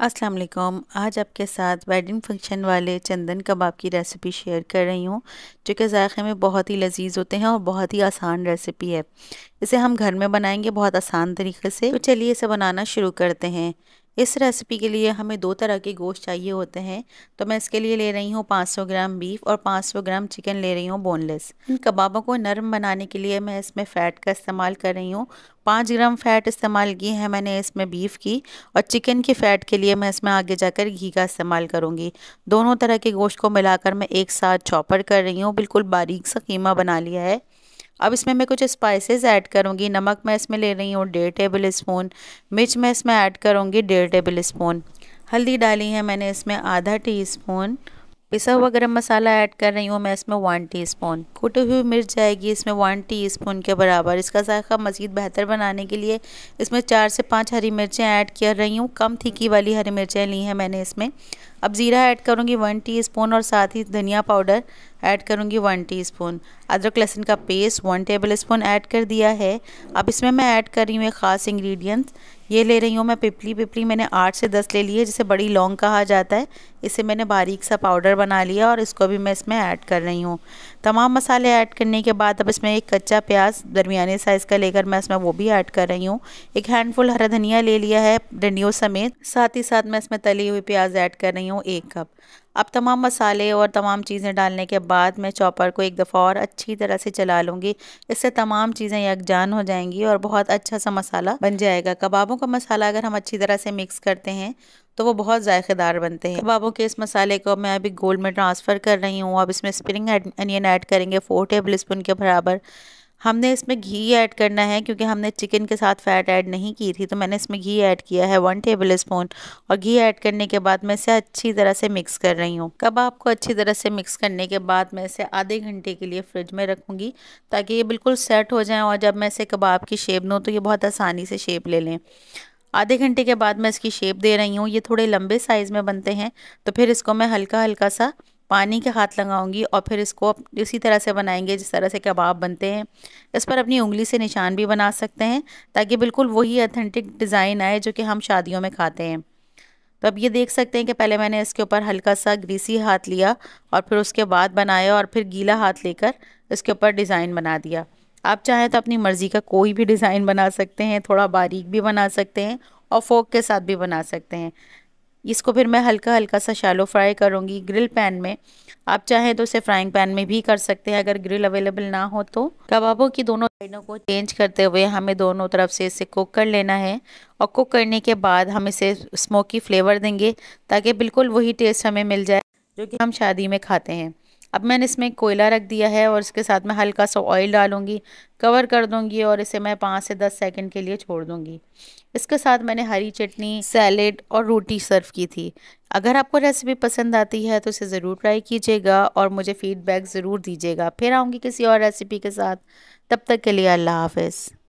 अस्सलाम वालेकुम। आज आपके साथ वेडिंग फंक्शन वाले चंदन कबाब की रेसिपी शेयर कर रही हूँ, जो कि ज़ायक़े में बहुत ही लजीज होते हैं और बहुत ही आसान रेसिपी है। इसे हम घर में बनाएंगे बहुत आसान तरीके से। तो चलिए इसे बनाना शुरू करते हैं। इस रेसिपी के लिए हमें 2 तरह के गोश्त चाहिए होते हैं। तो मैं इसके लिए ले रही हूँ 500 ग्राम बीफ और 500 ग्राम चिकन ले रही हूँ बोनलेस। इन कबाबों को नरम बनाने के लिए मैं इसमें फ़ैट का इस्तेमाल कर रही हूँ। 5 ग्राम फ़ैट इस्तेमाल की है मैंने इसमें बीफ की, और चिकन की फ़ैट के लिए मैं इसमें आगे जाकर घी का इस्तेमाल करूँगी। दोनों तरह के गोश्त को मिलाकर मैं एक साथ चॉपर कर रही हूँ, बिल्कुल बारीक सा कीमा बना लिया है। अब इसमें मैं कुछ स्पाइसेस ऐड करूँगी। नमक मैं इसमें ले रही हूँ 1.5 टेबल स्पून, मिर्च मैं इसमें ऐड करूँगी 1.5 टेबल स्पून, हल्दी डाली है मैंने इसमें आधा टीस्पून, पिसा हुआ गरम मसाला ऐड कर रही हूँ मैं इसमें 1 टीस्पून, कुटी हुई मिर्च जाएगी इसमें 1 टीस्पून के बराबर। इसका जायका मज़ीद बेहतर बनाने के लिए इसमें 4 से 5 हरी मिर्चें ऐड कर रही हूँ। कम तीखी वाली हरी मिर्चें ली हैं मैंने इसमें। अब ज़ीरा ऐड करूँगी 1 टीस्पून और साथ ही धनिया पाउडर ऐड करूँगी 1 टीस्पून। अदरक लहसुन का पेस्ट 1 टेबल स्पून ऐड कर दिया है। अब इसमें मैं ऐड कर रही हूँ एक ख़ास इंग्रेडिएंट्स। ये ले रही हूँ मैं पिपली मैंने 8 से 10 ले ली है, जिसे बड़ी लौंग कहा जाता है। इसे मैंने बारीक सा पाउडर बना लिया और इसको भी मैं इसमें ऐड कर रही हूँ। तमाम मसाले ऐड करने के बाद अब इसमें एक कच्चा प्याज दरमियाने साइज़ का लेकर मैं इसमें वो भी ऐड कर रही हूँ। एक हैंडफुल हरा धनिया ले लिया है डंडियों समेत। साथ ही साथ मैं इसमें तली हुई प्याज ऐड कर रही हूँ 1 कप। अब तमाम मसाले और तमाम चीज़ें डालने के बाद मैं चॉपर को एक दफ़ा और अच्छी तरह से चला लूँगी। इससे तमाम चीज़ें यकजान हो जाएंगी और बहुत अच्छा सा मसाला बन जाएगा। कबाबों का मसाला अगर हम अच्छी तरह से मिक्स करते हैं तो वो बहुत जायकेदार बनते हैं। कबाबों के इस मसाले को मैं अभी गोल में ट्रांसफ़र कर रही हूँ। अब इसमें स्प्रिंग अनियन ऐड करेंगे 4 टेबल स्पून के बराबर। हमने इसमें घी ऐड करना है क्योंकि हमने चिकन के साथ फ़ैट ऐड नहीं की थी, तो मैंने इसमें घी ऐड किया है 1 टेबल स्पून। और घी ऐड करने के बाद मैं इसे अच्छी तरह से मिक्स कर रही हूँ। कबाब को अच्छी तरह से मिक्स करने के बाद मैं इसे आधे घंटे के लिए फ्रिज में रखूँगी, ताकि ये बिल्कुल सेट हो जाए और जब मैं इसे कबाब की शेप दूँ तो ये बहुत आसानी से शेप ले लें। आधे घंटे के बाद मैं इसकी शेप दे रही हूँ। ये थोड़े लंबे साइज़ में बनते हैं, तो फिर इसको मैं हल्का हल्का सा पानी के हाथ लगाऊंगी और फिर इसको इसी तरह से बनाएंगे जिस तरह से कबाब बनते हैं। इस पर अपनी उंगली से निशान भी बना सकते हैं, ताकि बिल्कुल वही ऑथेंटिक डिज़ाइन आए जो कि हम शादियों में खाते हैं। तो अब ये देख सकते हैं कि पहले मैंने इसके ऊपर हल्का सा ग्रीसी हाथ लिया और फिर उसके बाद बनाया, और फिर गीला हाथ लेकर इसके ऊपर डिज़ाइन बना दिया। आप चाहें तो अपनी मर्ज़ी का कोई भी डिज़ाइन बना सकते हैं, थोड़ा बारीक भी बना सकते हैं और फोक के साथ भी बना सकते हैं। इसको फिर मैं हल्का हल्का सा शैलो फ्राई करूँगी ग्रिल पैन में। आप चाहें तो इसे फ्राइंग पैन में भी कर सकते हैं अगर ग्रिल अवेलेबल ना हो तो। कबाबों की दोनों साइडों को चेंज करते हुए हमें दोनों तरफ से इसे कुक कर लेना है, और कुक करने के बाद हम इसे स्मोकी फ्लेवर देंगे, ताकि बिल्कुल वही टेस्ट हमें मिल जाए जो कि हम शादी में खाते हैं। अब मैंने इसमें कोयला रख दिया है और इसके साथ मैं हल्का सा ऑयल डालूंगी, कवर कर दूंगी और इसे मैं 5 से 10 सेकंड के लिए छोड़ दूंगी। इसके साथ मैंने हरी चटनी, सैलेड और रोटी सर्व की थी। अगर आपको रेसिपी पसंद आती है तो इसे ज़रूर ट्राई कीजिएगा और मुझे फ़ीडबैक ज़रूर दीजिएगा। फिर आऊँगी किसी और रेसिपी के साथ। तब तक के लिए अल्लाह हाफ़िज़।